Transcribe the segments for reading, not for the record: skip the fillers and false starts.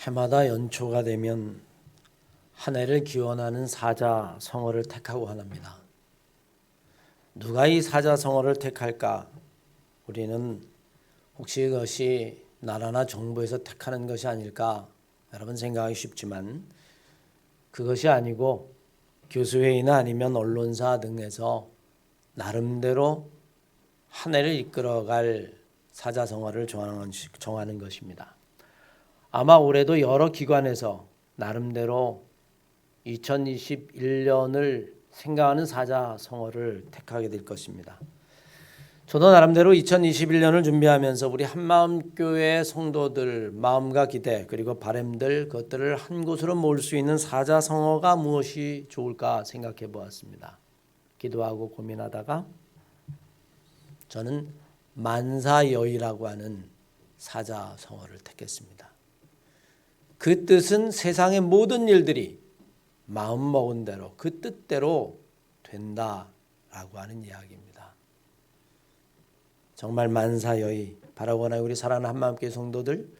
해마다 연초가 되면 한 해를 기원하는 사자성어를 택하고 합니다. 누가 이 사자성어를 택할까? 우리는 혹시 그것이 나라나 정부에서 택하는 것이 아닐까? 여러분 생각하기 쉽지만 그것이 아니고 교수회의나 아니면 언론사 등에서 나름대로 한 해를 이끌어갈 사자성어를 정하는 것입니다. 아마 올해도 여러 기관에서 나름대로 2021년을 생각하는 사자성어를 택하게 될 것입니다. 저도 나름대로 2021년을 준비하면서 우리 한마음교회 성도들 마음과 기대 그리고 바람들 그것들을 한 곳으로 모을 수 있는 사자성어가 무엇이 좋을까 생각해 보았습니다. 기도하고 고민하다가 저는 만사여의라고 하는 사자성어를 택했습니다. 그 뜻은 세상의 모든 일들이 마음먹은 대로 그 뜻대로 된다라고 하는 이야기입니다. 정말 만사여의 바라보나 우리 사랑하는 한마음교회 성도들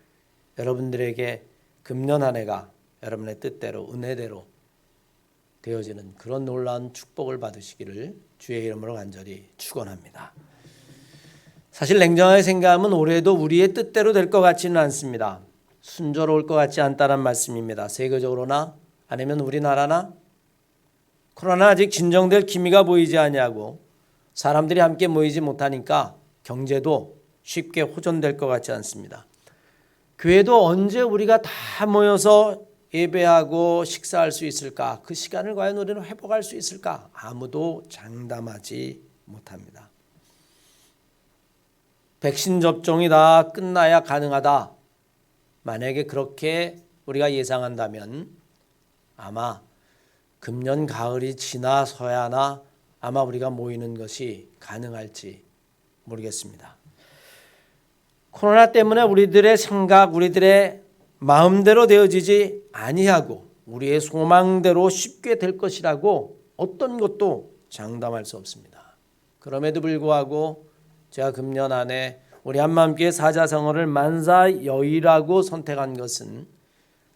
여러분들에게 금년 한 해가 여러분의 뜻대로 은혜대로 되어지는 그런 놀라운 축복을 받으시기를 주의 이름으로 간절히 축원합니다. 사실 냉정하게 생각하면 올해도 우리의 뜻대로 될 것 같지는 않습니다. 순조로울 것 같지 않다는 말씀입니다. 세계적으로나 아니면 우리나라나 코로나 아직 진정될 기미가 보이지 않냐고 사람들이 함께 모이지 못하니까 경제도 쉽게 호전될 것 같지 않습니다. 교회도 언제 우리가 다 모여서 예배하고 식사할 수 있을까? 그 시간을 과연 우리는 회복할 수 있을까? 아무도 장담하지 못합니다. 백신 접종이 다 끝나야 가능하다. 만약에 그렇게 우리가 예상한다면 아마 금년 가을이 지나서야나 아마 우리가 모이는 것이 가능할지 모르겠습니다. 코로나 때문에 우리들의 생각, 우리들의 마음대로 되어지지 아니하고 우리의 소망대로 쉽게 될 것이라고 어떤 것도 장담할 수 없습니다. 그럼에도 불구하고 제가 금년 안에 우리 한마음교회 사자성어를 만사여의라고 선택한 것은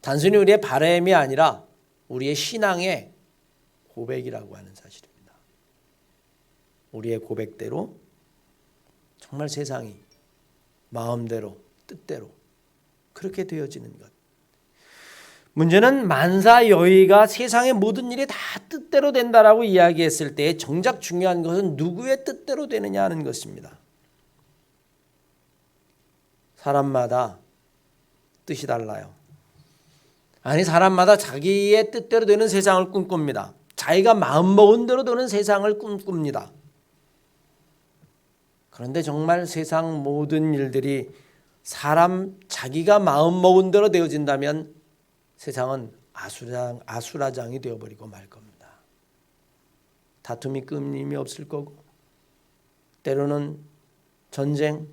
단순히 우리의 바람이 아니라 우리의 신앙의 고백이라고 하는 사실입니다. 우리의 고백대로 정말 세상이 마음대로 뜻대로 그렇게 되어지는 것. 문제는 만사여의가 세상의 모든 일이 다 뜻대로 된다라고 이야기했을 때 정작 중요한 것은 누구의 뜻대로 되느냐 하는 것입니다. 사람마다 뜻이 달라요. 아니 사람마다 자기의 뜻대로 되는 세상을 꿈꿉니다. 자기가 마음먹은 대로 되는 세상을 꿈꿉니다. 그런데 정말 세상 모든 일들이 사람 자기가 마음먹은 대로 되어진다면 세상은 아수라장이 되어버리고 말 겁니다. 다툼이 끊임이 없을 거고 때로는 전쟁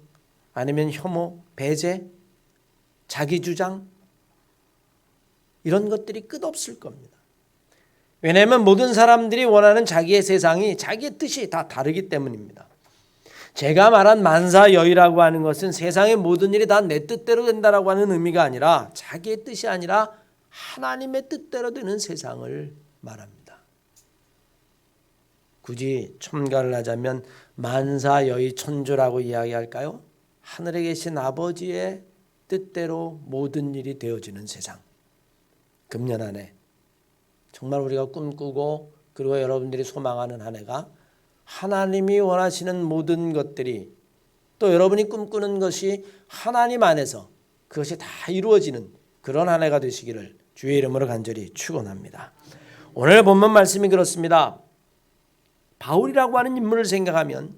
아니면 혐오, 배제, 자기주장 이런 것들이 끝없을 겁니다. 왜냐하면 모든 사람들이 원하는 자기의 세상이 자기의 뜻이 다 다르기 때문입니다. 제가 말한 만사여의라고 하는 것은 세상의 모든 일이 다 내 뜻대로 된다라고 하는 의미가 아니라 자기의 뜻이 아니라 하나님의 뜻대로 되는 세상을 말합니다. 굳이 첨가를 하자면 만사여의 천조라고 이야기할까요? 하늘에 계신 아버지의 뜻대로 모든 일이 되어지는 세상. 금년 한 해 정말 우리가 꿈꾸고 그리고 여러분들이 소망하는 한 해가 하나님이 원하시는 모든 것들이 또 여러분이 꿈꾸는 것이 하나님 안에서 그것이 다 이루어지는 그런 한 해가 되시기를 주의 이름으로 간절히 축원합니다. 오늘 본문 말씀이 그렇습니다. 바울이라고 하는 인물을 생각하면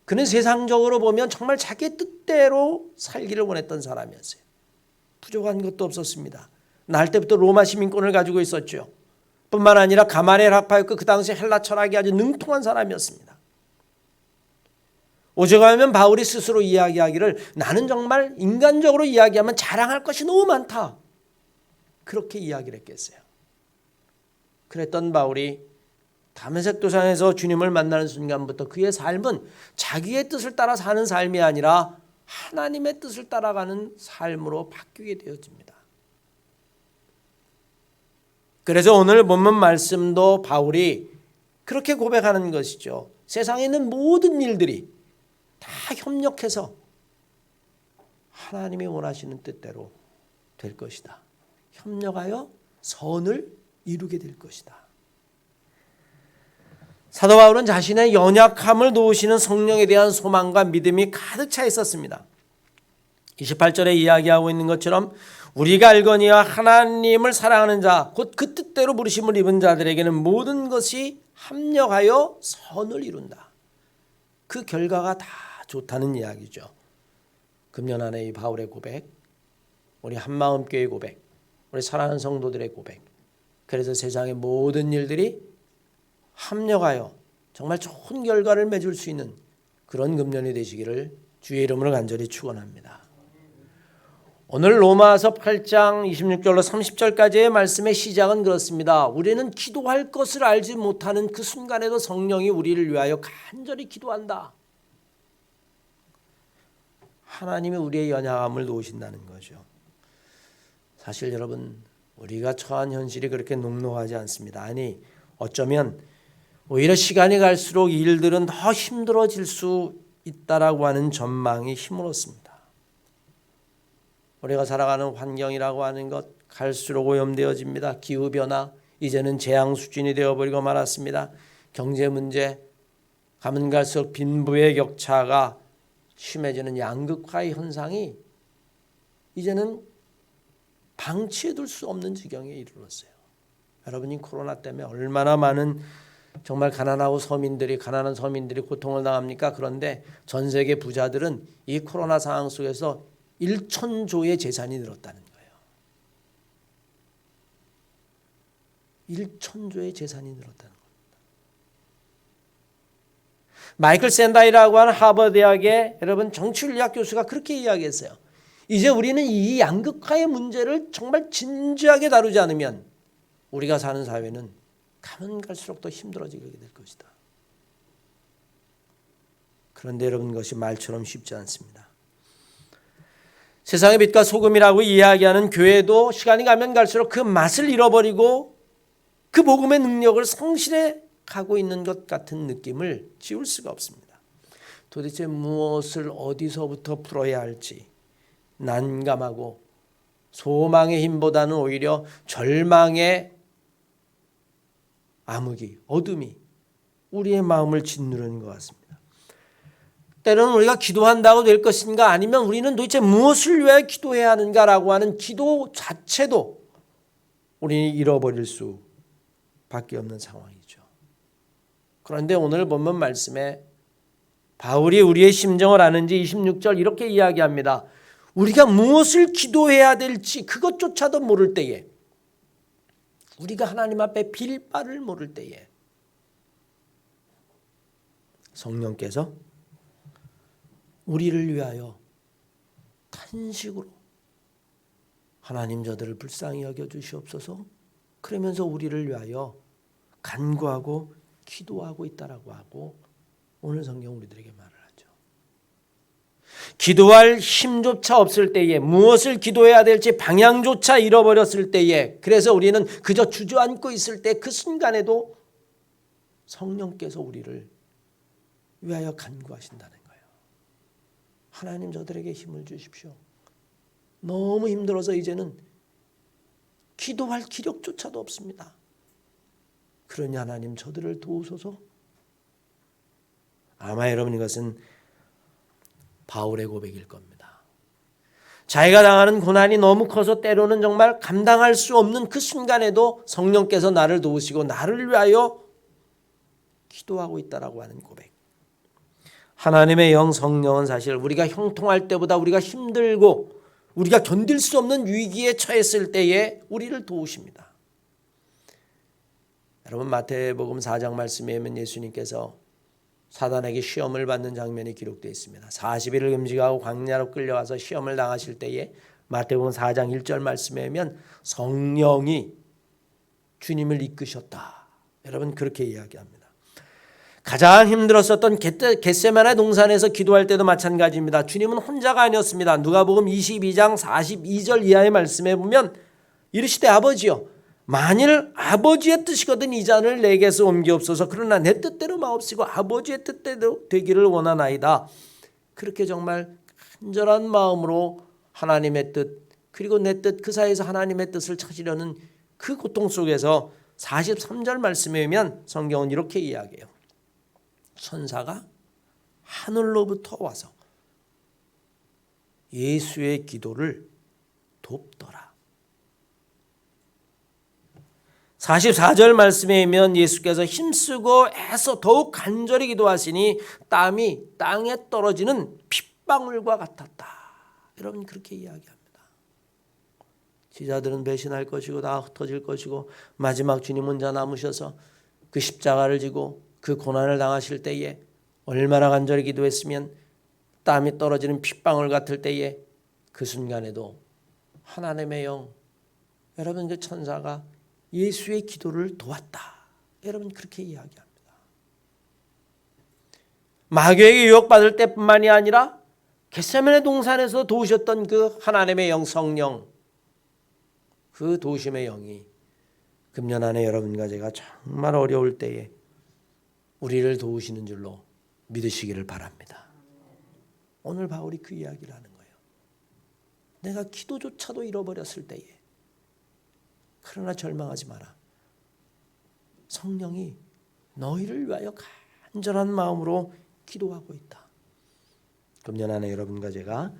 그는 세상적으로 보면 정말 자기의 뜻대로 살기를 원했던 사람이었어요. 부족한 것도 없었습니다. 날 때부터 로마 시민권을 가지고 있었죠. 뿐만 아니라 가말리엘 학파였고 그 당시 헬라 철학이 아주 능통한 사람이었습니다. 오죽하면 바울이 스스로 이야기하기를 나는 정말 인간적으로 이야기하면 자랑할 것이 너무 많다. 그렇게 이야기를 했겠어요. 그랬던 바울이 다메섹 도상에서 주님을 만나는 순간부터 그의 삶은 자기의 뜻을 따라 사는 삶이 아니라 하나님의 뜻을 따라가는 삶으로 바뀌게 되어집니다. 그래서 오늘 본문 말씀도 바울이 그렇게 고백하는 것이죠. 세상에 있는 모든 일들이 다 협력해서 하나님이 원하시는 뜻대로 될 것이다. 협력하여 선을 이루게 될 것이다. 사도 바울은 자신의 연약함을 도우시는 성령에 대한 소망과 믿음이 가득 차 있었습니다. 28절에 이야기하고 있는 것처럼 우리가 알거니와 하나님을 사랑하는 자 곧 그 뜻대로 부르심을 입은 자들에게는 모든 것이 합력하여 선을 이룬다. 그 결과가 다 좋다는 이야기죠. 금년 안에 이 바울의 고백, 우리 한마음교회의 고백, 우리 사랑하는 성도들의 고백, 그래서 세상의 모든 일들이 합력하여 정말 좋은 결과를 맺을 수 있는 그런 금년이 되시기를 주의 이름으로 간절히 축원합니다. 오늘 로마서 8장 26절로 30절까지의 말씀의 시작은 그렇습니다. 우리는 기도할 것을 알지 못하는 그 순간에도 성령이 우리를 위하여 간절히 기도한다. 하나님이 우리의 연약함을 도우신다는 거죠. 사실 여러분, 우리가 처한 현실이 그렇게 녹록하지 않습니다. 아니, 어쩌면 오히려 시간이 갈수록 일들은 더 힘들어질 수 있다라고 하는 전망이 힘들었습니다. 우리가 살아가는 환경이라고 하는 것 갈수록 오염되어집니다. 기후변화, 이제는 재앙 수준이 되어버리고 말았습니다. 경제 문제, 가면 갈수록 빈부의 격차가 심해지는 양극화의 현상이 이제는 방치해둘 수 없는 지경에 이르렀어요. 여러분이 코로나 때문에 얼마나 많은 정말 가난한 서민들이 고통을 당합니까? 그런데 전 세계 부자들은 이 코로나 상황 속에서 1,000조의 재산이 늘었다는 거예요. 1,000조의 재산이 늘었다는 겁니다. 마이클 샌다이라고 하는 하버드 대학의 여러분 정치윤리학 교수가 그렇게 이야기했어요. 이제 우리는 이 양극화의 문제를 정말 진지하게 다루지 않으면 우리가 사는 사회는 가면 갈수록 더 힘들어지게 될 것이다. 그런데 여러분, 그것이 말처럼 쉽지 않습니다. 세상의 빛과 소금이라고 이야기하는 교회도 시간이 가면 갈수록 그 맛을 잃어버리고 그 복음의 능력을 성실해 가고 있는 것 같은 느낌을 지울 수가 없습니다. 도대체 무엇을 어디서부터 풀어야 할지 난감하고 소망의 힘보다는 오히려 절망의 암흑이, 어둠이 우리의 마음을 짓누르는 것 같습니다. 때로는 우리가 기도한다고 될 것인가, 아니면 우리는 도대체 무엇을 위해 기도해야 하는가라고 하는 기도 자체도 우리는 잃어버릴 수밖에 없는 상황이죠. 그런데 오늘 본문 말씀에 바울이 우리의 심정을 아는지 26절 이렇게 이야기합니다. 우리가 무엇을 기도해야 될지 그것조차도 모를 때에, 우리가 하나님 앞에 빌 바를 모를 때에 성령께서 우리를 위하여 탄식으로 하나님 저들을 불쌍히 여겨 주시옵소서, 그러면서 우리를 위하여 간구하고 기도하고 있다라고 하고 오늘 성경 우리들에게 말을 하죠. 기도할 힘조차 없을 때에, 무엇을 기도해야 될지 방향조차 잃어버렸을 때에, 그래서 우리는 그저 주저앉고 있을 때 그 순간에도 성령께서 우리를 위하여 간구하신다는 거예요. 하나님 저들에게 힘을 주십시오. 너무 힘들어서 이제는 기도할 기력조차도 없습니다. 그러니 하나님 저들을 도우소서. 아마 여러분, 이것은 바울의 고백일 겁니다. 자기가 당하는 고난이 너무 커서 때로는 정말 감당할 수 없는 그 순간에도 성령께서 나를 도우시고 나를 위하여 기도하고 있다라고 하는 고백. 하나님의 영 성령은 사실 우리가 형통할 때보다 우리가 힘들고 우리가 견딜 수 없는 위기에 처했을 때에 우리를 도우십니다. 여러분, 마태복음 4장 말씀에 보면 예수님께서 사단에게 시험을 받는 장면이 기록되어 있습니다. 40일을 금식하고 광야로 끌려가서 시험을 당하실 때에 마태복음 4장 1절 말씀에 보면 성령이 주님을 이끄셨다. 여러분, 그렇게 이야기합니다. 가장 힘들었었던 겟세마네 동산에서 기도할 때도 마찬가지입니다. 주님은 혼자가 아니었습니다. 누가복음 22장 42절 이하의 말씀에 보면 이르시되 아버지여, 만일 아버지의 뜻이거든 이 잔을 내게서 옮기옵소서. 그러나 내 뜻대로 마옵시고 아버지의 뜻대로 되기를 원하나이다. 그렇게 정말 간절한 마음으로 하나님의 뜻 그리고 내 뜻 그 사이에서 하나님의 뜻을 찾으려는 그 고통 속에서 43절 말씀에 보면 성경은 이렇게 이야기해요. 천사가 하늘로부터 와서 예수의 기도를 돕더라. 44절 말씀에 보면 예수께서 힘쓰고 애써 더욱 간절히 기도하시니 땀이 땅에 떨어지는 핏방울과 같았다. 여러분 그렇게 이야기합니다. 지자들은 배신할 것이고 다 흩어질 것이고 마지막 주님 혼자 남으셔서 그 십자가를 지고 그 고난을 당하실 때에 얼마나 간절히 기도했으면 땀이 떨어지는 핏방울 같을 때에 그 순간에도 하나님의 영 여러분 그 천사가 예수의 기도를 도왔다. 여러분 그렇게 이야기합니다. 마귀에게 유혹받을 때뿐만이 아니라 겟세마네 동산에서 도우셨던 그 하나님의 영 성령 그 도우심의 영이 금년 안에 여러분과 제가 정말 어려울 때에 우리를 도우시는 줄로 믿으시기를 바랍니다. 오늘 바울이 그 이야기를 하는 거예요. 내가 기도조차도 잃어버렸을 때에 그러나 절망하지 마라. 성령이 너희를 위하여 간절한 마음으로 기도하고 있다. 금년 안에 여러분과 제가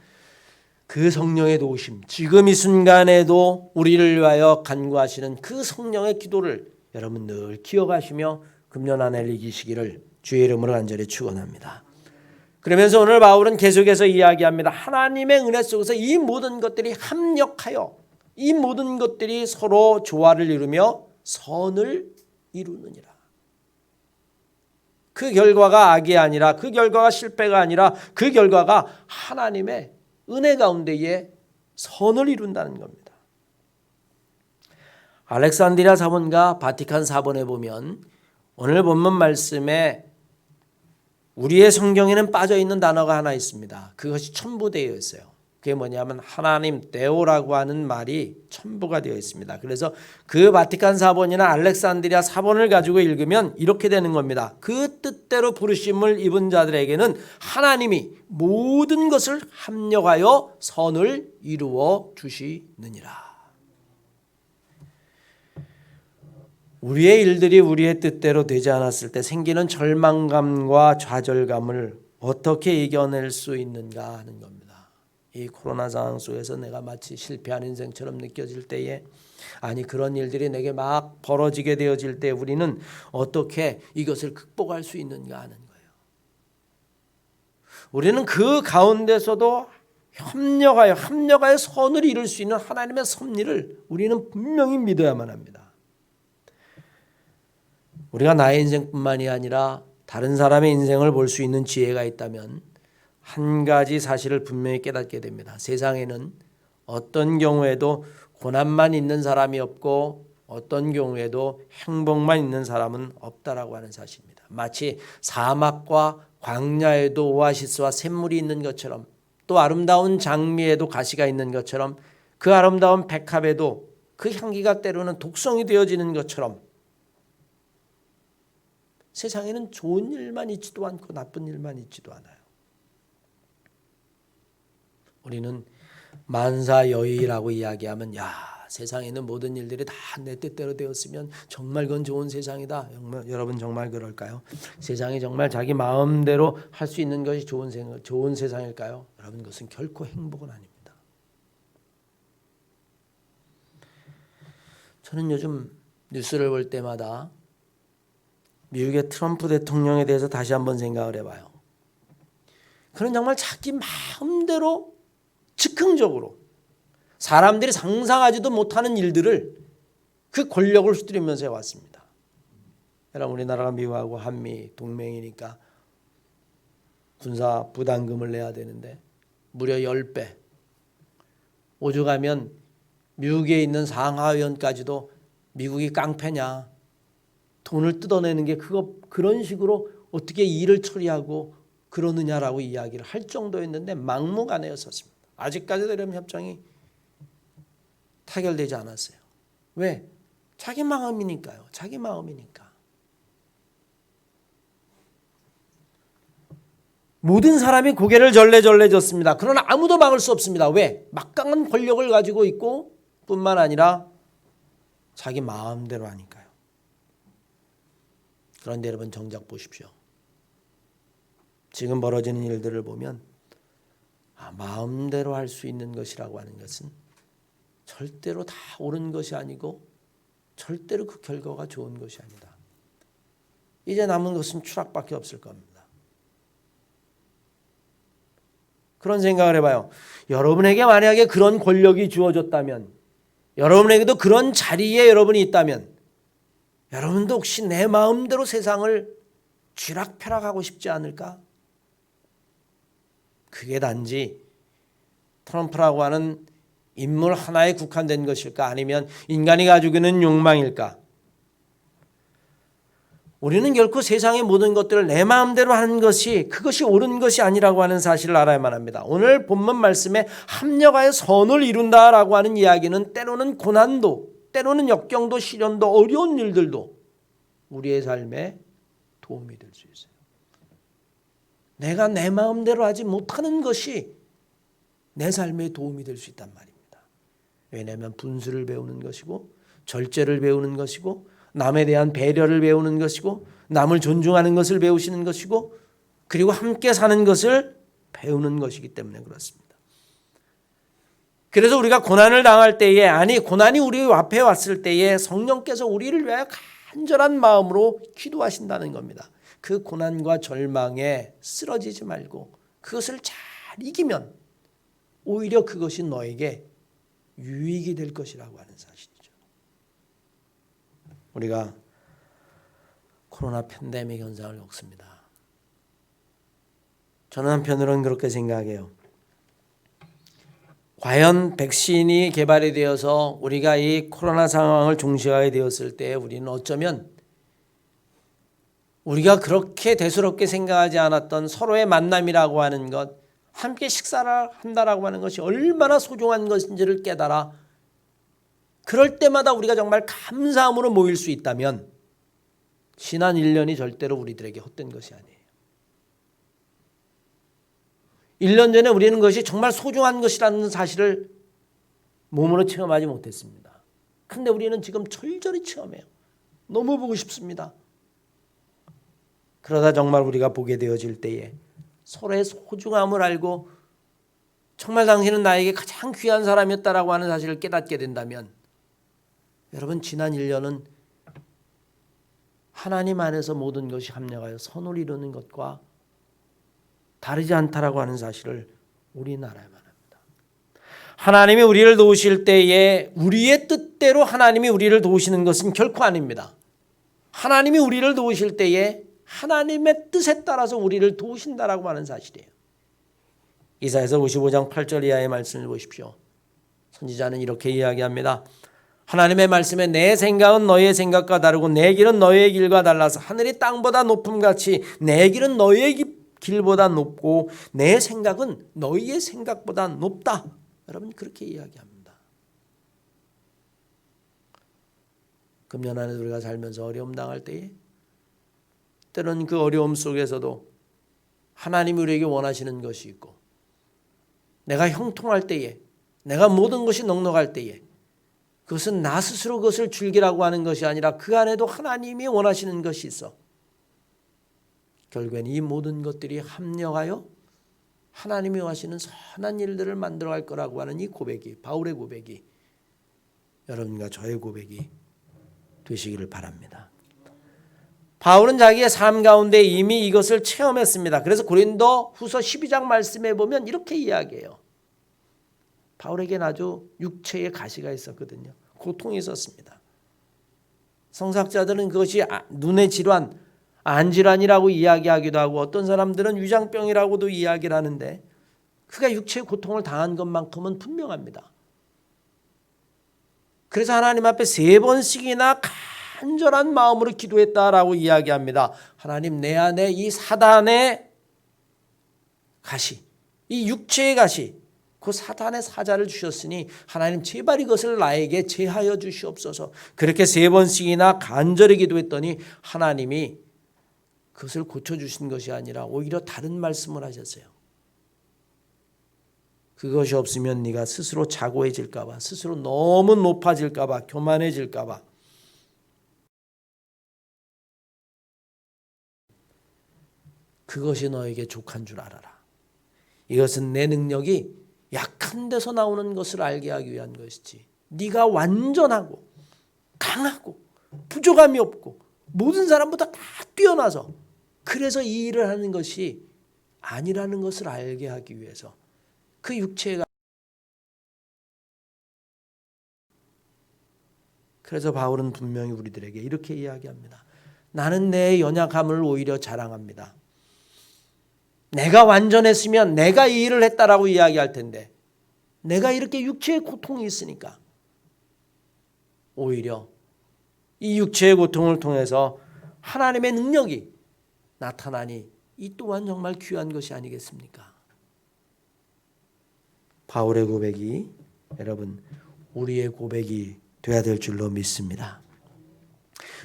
그 성령의 도우심 지금 이 순간에도 우리를 위하여 간구하시는 그 성령의 기도를 여러분 늘 기억하시며 금년 한 해를 이기시기를 주의 이름으로 간절히 축원합니다. 그러면서 오늘 바울은 계속해서 이야기합니다. 하나님의 은혜 속에서 이 모든 것들이 합력하여 이 모든 것들이 서로 조화를 이루며 선을 이루느니라. 그 결과가 악이 아니라 그 결과가 실패가 아니라 그 결과가 하나님의 은혜 가운데에 선을 이룬다는 겁니다. 알렉산드리아 사본과 바티칸 사본에 보면 오늘 본문 말씀에 우리의 성경에는 빠져있는 단어가 하나 있습니다. 그것이 첨부되어 있어요. 그게 뭐냐면 하나님 데오라고 하는 말이 첨부가 되어 있습니다. 그래서 그 바티칸 사본이나 알렉산드리아 사본을 가지고 읽으면 이렇게 되는 겁니다. 그 뜻대로 부르심을 입은 자들에게는 하나님이 모든 것을 합력하여 선을 이루어 주시느니라. 우리의 일들이 우리의 뜻대로 되지 않았을 때 생기는 절망감과 좌절감을 어떻게 이겨낼 수 있는가 하는 겁니다. 이 코로나 상황 속에서 내가 마치 실패한 인생처럼 느껴질 때에 아니 그런 일들이 내게 막 벌어지게 되어질 때 우리는 어떻게 이것을 극복할 수 있는가 하는 거예요. 우리는 그 가운데서도 합력하여 선을 이룰 수 있는 하나님의 섭리를 우리는 분명히 믿어야만 합니다. 우리가 나의 인생뿐만이 아니라 다른 사람의 인생을 볼 수 있는 지혜가 있다면 한 가지 사실을 분명히 깨닫게 됩니다. 세상에는 어떤 경우에도 고난만 있는 사람이 없고 어떤 경우에도 행복만 있는 사람은 없다라고 하는 사실입니다. 마치 사막과 광야에도 오아시스와 샘물이 있는 것처럼 또 아름다운 장미에도 가시가 있는 것처럼 그 아름다운 백합에도 그 향기가 때로는 독성이 되어지는 것처럼 세상에는 좋은 일만 있지도 않고 나쁜 일만 있지도 않아요. 우리는 만사여의라고 이야기하면 야 세상에는 모든 일들이 다 내 뜻대로 되었으면 정말 그건 좋은 세상이다. 여러분 정말 그럴까요? 세상이 정말 자기 마음대로 할 수 있는 것이 좋은 세상일까요? 여러분 그것은 결코 행복은 아닙니다. 저는 요즘 뉴스를 볼 때마다 미국의 트럼프 대통령에 대해서 다시 한번 생각을 해봐요. 그는 정말 자기 마음대로 즉흥적으로 사람들이 상상하지도 못하는 일들을 그 권력을 휘두르면서 해왔습니다. 여러분 우리나라가 미국하고 한미 동맹이니까 군사 부담금을 내야 되는데 무려 10배 오죽하면 미국에 있는 상하의원까지도 미국이 깡패냐 돈을 뜯어내는 게 그런 식으로 어떻게 일을 처리하고 그러느냐라고 이야기를 할 정도였는데 막무가내였었습니다. 아직까지도 이런 협정이 타결되지 않았어요. 왜? 자기 마음이니까요. 자기 마음이니까. 모든 사람이 고개를 절레절레 졌습니다. 그러나 아무도 막을 수 없습니다. 왜? 막강한 권력을 가지고 있고 뿐만 아니라 자기 마음대로 하니까요. 그런데 여러분 정작 보십시오. 지금 벌어지는 일들을 보면 마음대로 할 수 있는 것이라고 하는 것은 절대로 다 옳은 것이 아니고 절대로 그 결과가 좋은 것이 아니다. 이제 남은 것은 추락밖에 없을 겁니다. 그런 생각을 해봐요. 여러분에게 만약에 그런 권력이 주어졌다면, 여러분에게도 그런 자리에 여러분이 있다면, 여러분도 혹시 내 마음대로 세상을 쥐락펴락하고 싶지 않을까? 그게 단지 트럼프라고 하는 인물 하나에 국한된 것일까? 아니면 인간이 가지고 있는 욕망일까? 우리는 결코 세상의 모든 것들을 내 마음대로 하는 것이 그것이 옳은 것이 아니라고 하는 사실을 알아야만 합니다. 오늘 본문 말씀에 합력하여 선을 이룬다라고 하는 이야기는 때로는 고난도, 때로는 역경도, 시련도, 어려운 일들도 우리의 삶에 도움이 될 수 있어요. 내가 내 마음대로 하지 못하는 것이 내 삶에 도움이 될 수 있단 말입니다. 왜냐하면 분수를 배우는 것이고 절제를 배우는 것이고 남에 대한 배려를 배우는 것이고 남을 존중하는 것을 배우시는 것이고 그리고 함께 사는 것을 배우는 것이기 때문에 그렇습니다. 그래서 우리가 고난을 당할 때에 고난이 우리 앞에 왔을 때에 성령께서 우리를 위하여 간절한 마음으로 기도하신다는 겁니다. 그 고난과 절망에 쓰러지지 말고 그것을 잘 이기면 오히려 그것이 너에게 유익이 될 것이라고 하는 사실이죠. 우리가 코로나 팬데믹 현상을 겪습니다. 저는 한편으로는 그렇게 생각해요. 과연 백신이 개발이 되어서 우리가 이 코로나 상황을 종식하게 되었을 때 우리는 어쩌면 우리가 그렇게 대수롭게 생각하지 않았던 서로의 만남이라고 하는 것, 함께 식사를 한다라고 하는 것이 얼마나 소중한 것인지를 깨달아 그럴 때마다 우리가 정말 감사함으로 모일 수 있다면 지난 1년이 절대로 우리들에게 헛된 것이 아니에요. 1년 전에 우리는 그것이 정말 소중한 것이라는 사실을 몸으로 체험하지 못했습니다. 그런데 우리는 지금 절절히 체험해요. 너무 보고 싶습니다. 그러다 정말 우리가 보게 되어질 때에 서로의 소중함을 알고 정말 당신은 나에게 가장 귀한 사람이었다라고 하는 사실을 깨닫게 된다면 여러분 지난 1년은 하나님 안에서 모든 것이 합력하여 선을 이루는 것과 다르지 않다라고 하는 사실을 우리는 알아야만 합니다. 하나님이 우리를 도우실 때에 우리의 뜻대로 하나님이 우리를 도우시는 것은 결코 아닙니다. 하나님이 우리를 도우실 때에 하나님의 뜻에 따라서 우리를 도우신다라고 하는 사실이에요. 이사야서 55장 8절 이하의 말씀을 보십시오. 선지자는 이렇게 이야기합니다. 하나님의 말씀에 내 생각은 너의 생각과 다르고 내 길은 너의 길과 달라서 하늘이 땅보다 높음같이 내 길은 너의 길보다 높고 내 생각은 너희의 생각보다 높다. 여러분 그렇게 이야기합니다. 금년 안에 우리가 살면서 어려움 당할 때에 때로는 그 어려움 속에서도 하나님이 우리에게 원하시는 것이 있고 내가 형통할 때에 내가 모든 것이 넉넉할 때에 그것은 나 스스로 그것을 즐기라고 하는 것이 아니라 그 안에도 하나님이 원하시는 것이 있어. 결국엔 이 모든 것들이 합력하여 하나님이 원하시는 선한 일들을 만들어갈 거라고 하는 이 고백이 바울의 고백이 여러분과 저의 고백이 되시기를 바랍니다. 바울은 자기의 삶 가운데 이미 이것을 체험했습니다. 그래서 고린도 후서 12장 말씀에 보면 이렇게 이야기해요. 바울에게는 아주 육체의 가시가 있었거든요. 고통이 있었습니다. 성사학자들은 그것이 눈의 질환, 안질환이라고 이야기하기도 하고 어떤 사람들은 위장병이라고도 이야기를 하는데 그가 육체의 고통을 당한 것만큼은 분명합니다. 그래서 하나님 앞에 3번씩이나 간절한 마음으로 기도했다라고 이야기합니다. 하나님 내 안에 이 사단의 가시, 이 육체의 가시, 그 사탄의 사자를 주셨으니 하나님 제발 이것을 나에게 제하여 주시옵소서. 그렇게 3번씩이나 간절히 기도했더니 하나님이 그것을 고쳐주신 것이 아니라 오히려 다른 말씀을 하셨어요. 그것이 없으면 네가 스스로 자고해질까 봐, 스스로 너무 높아질까 봐, 교만해질까 봐. 그것이 너에게 족한 줄 알아라. 이것은 내 능력이 약한 데서 나오는 것을 알게 하기 위한 것이지, 네가 완전하고 강하고 부족함이 없고 모든 사람보다 다 뛰어나서 그래서 이 일을 하는 것이 아니라는 것을 알게 하기 위해서 그 육체가. 그래서 바울은 분명히 우리들에게 이렇게 이야기합니다. 나는 내 연약함을 오히려 자랑합니다. 내가 완전했으면 내가 이 일을 했다라고 이야기할 텐데 내가 이렇게 육체의 고통이 있으니까 오히려 이 육체의 고통을 통해서 하나님의 능력이 나타나니 이 또한 정말 귀한 것이 아니겠습니까? 바울의 고백이 여러분 우리의 고백이 되어야 될 줄로 믿습니다.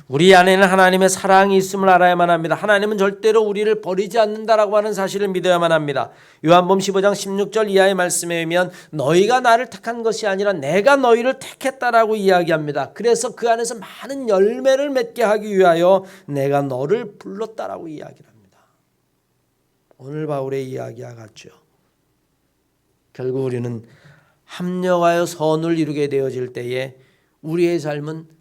우리 안에는 하나님의 사랑이 있음을 알아야만 합니다. 하나님은 절대로 우리를 버리지 않는다라고 하는 사실을 믿어야만 합니다. 요한복음 15장 16절 이하의 말씀에 의하면 너희가 나를 택한 것이 아니라 내가 너희를 택했다라고 이야기합니다. 그래서 그 안에서 많은 열매를 맺게 하기 위하여 내가 너를 불렀다라고 이야기를 합니다. 오늘 바울의 이야기와 같죠. 결국 우리는 합력하여 선을 이루게 되어질 때에 우리의 삶은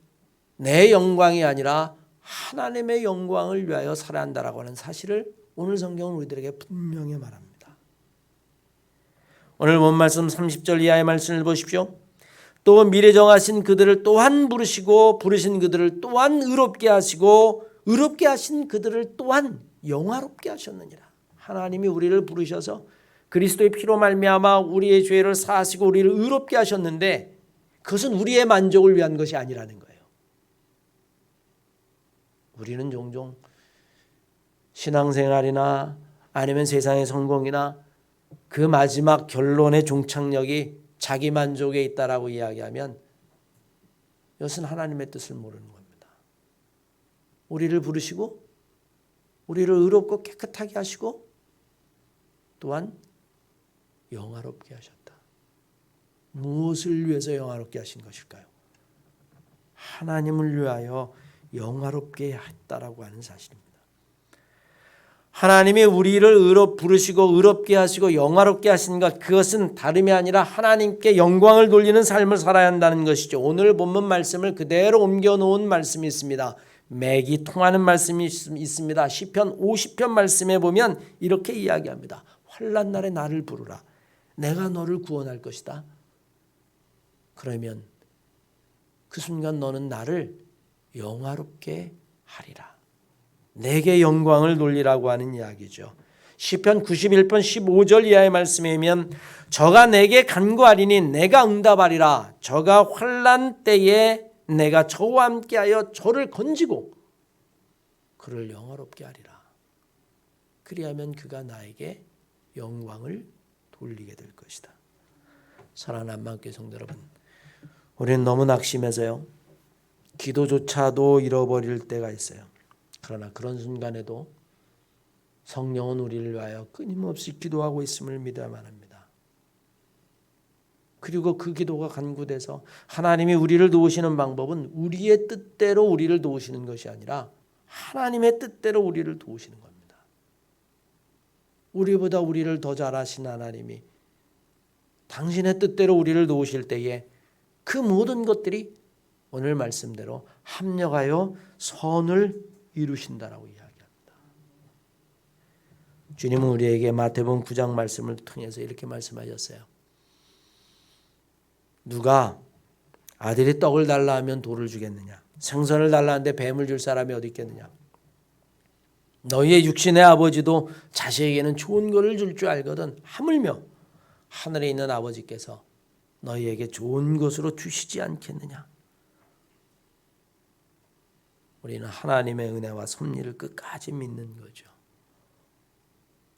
내 영광이 아니라 하나님의 영광을 위하여 살아야 한다라고 하는 사실을 오늘 성경은 우리들에게 분명히 말합니다. 오늘 본 말씀 30절 이하의 말씀을 보십시오. 또 미래 정하신 그들을 또한 부르시고 부르신 그들을 또한 의롭게 하시고 의롭게 하신 그들을 또한 영화롭게 하셨느니라. 하나님이 우리를 부르셔서 그리스도의 피로 말미암아 우리의 죄를 사하시고 우리를 의롭게 하셨는데 그것은 우리의 만족을 위한 것이 아니라는 거예요. 우리는 종종 신앙생활이나 아니면 세상의 성공이나 그 마지막 결론의 종착역이 자기 만족에 있다라고 이야기하면 이것은 하나님의 뜻을 모르는 겁니다. 우리를 부르시고 우리를 의롭고 깨끗하게 하시고 또한 영화롭게 하셨다. 무엇을 위해서 영화롭게 하신 것일까요? 하나님을 위하여 영화롭게 했다라고 하는 사실입니다. 하나님이 우리를 부르시고 의롭게 하시고 영화롭게 하신 것, 그것은 다름이 아니라 하나님께 영광을 돌리는 삶을 살아야 한다는 것이죠. 오늘 본문 말씀을 그대로 옮겨놓은 말씀이 있습니다. 맥이 통하는 말씀이 있습니다. 시편 50편 말씀에 보면 이렇게 이야기합니다. 환난 날에 나를 부르라. 내가 너를 구원할 것이다. 그러면 그 순간 너는 나를 영화롭게 하리라. 내게 영광을 돌리라고 하는 이야기죠. 시편 91편 15절 이하의 말씀에 의하면 저가 내게 간구하리니 내가 응답하리라. 저가 환난 때에 내가 저와 함께하여 저를 건지고 그를 영화롭게 하리라. 그리하면 그가 나에게 영광을 돌리게 될 것이다. 사랑하는 한마음교회 성도 여러분, 우리는 너무 낙심해서요 기도조차도 잃어버릴 때가 있어요. 그러나 그런 순간에도 성령은 우리를 위하여 끊임없이 기도하고 있음을 믿어야만 합니다. 그리고 그 기도가 간구돼서 하나님이 우리를 도우시는 방법은 우리의 뜻대로 우리를 도우시는 것이 아니라 하나님의 뜻대로 우리를 도우시는 겁니다. 우리보다 우리를 더 잘 아신 하나님이 당신의 뜻대로 우리를 도우실 때에 그 모든 것들이 오늘 말씀대로 합력하여 선을 이루신다라고 이야기합니다. 주님은 우리에게 마태복음 9장 말씀을 통해서 이렇게 말씀하셨어요. 누가 아들이 떡을 달라 하면 돌을 주겠느냐? 생선을 달라 하는데 뱀을 줄 사람이 어디 있겠느냐? 너희의 육신의 아버지도 자식에게는 좋은 것을 줄 줄 알거든 하물며 하늘에 있는 아버지께서 너희에게 좋은 것으로 주시지 않겠느냐? 우리는 하나님의 은혜와 섭리를 끝까지 믿는 거죠.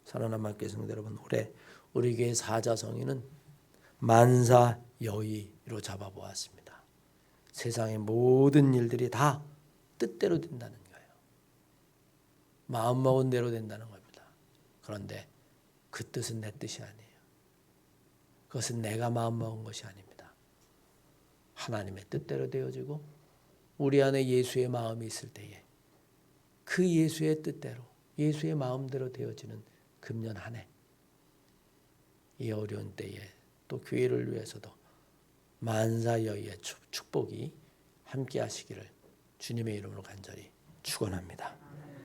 사랑하는 한마음교회 성도 여러분, 올해 우리 교회 사자성인은 만사여의로 잡아보았습니다. 세상의 모든 일들이 다 뜻대로 된다는 거예요. 마음먹은 대로 된다는 겁니다. 그런데 그 뜻은 내 뜻이 아니에요. 그것은 내가 마음먹은 것이 아닙니다. 하나님의 뜻대로 되어지고 우리 안에 예수의 마음이 있을 때에 그 예수의 뜻대로 예수의 마음대로 되어지는 금년 한 해, 이 어려운 때에 또 교회를 위해서도 만사여의의 축복이 함께 하시기를 주님의 이름으로 간절히 축원합니다.